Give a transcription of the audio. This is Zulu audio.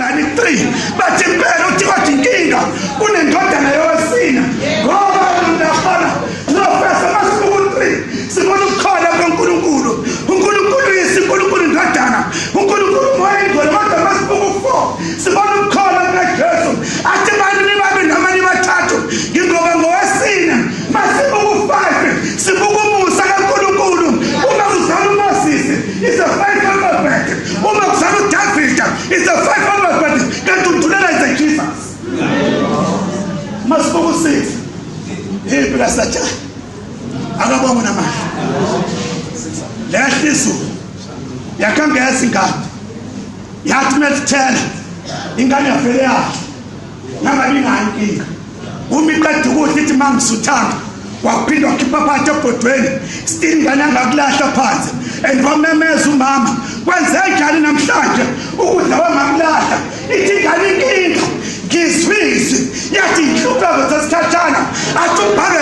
ngani 3 bathi impela uthi kwathi inkinga kunendodana yowesina ngoba ndafana nofesa masibuku 3 sibona ukukhona kaNkulunkulu. uNkulunkulu yisinkulunkulu indodana, uNkulunkulu moya ingcwele kodwa masibuku 4 sibona ukukhona kukaJesu athi bantu nibabe noma nibathathu ngingoba ngowesina. Masibuku 5 sibuka umusa kaNkulunkulu. Uma kuzala uMoses is a faithful prophet, uma kuzala uDavid is a faithful prophet, kanti umthulela is Jesus. Masibuku 6 hiphela kasathana akabonga namanje lehlizo yakangeza ingane yathi mesithela ingane yavele yakhe nangabi inkinga uma iqeda ukuthi ithi mangisuthanda waphindwa wakhipha phansi ebhodweni still ingane angakulahla phansi and wamemeza umama kwenzenjani namhlanje ukudla wangakulahla ithi ingane inkinga ngizwisi yathi ihlupha ngesikhathana athi ubhake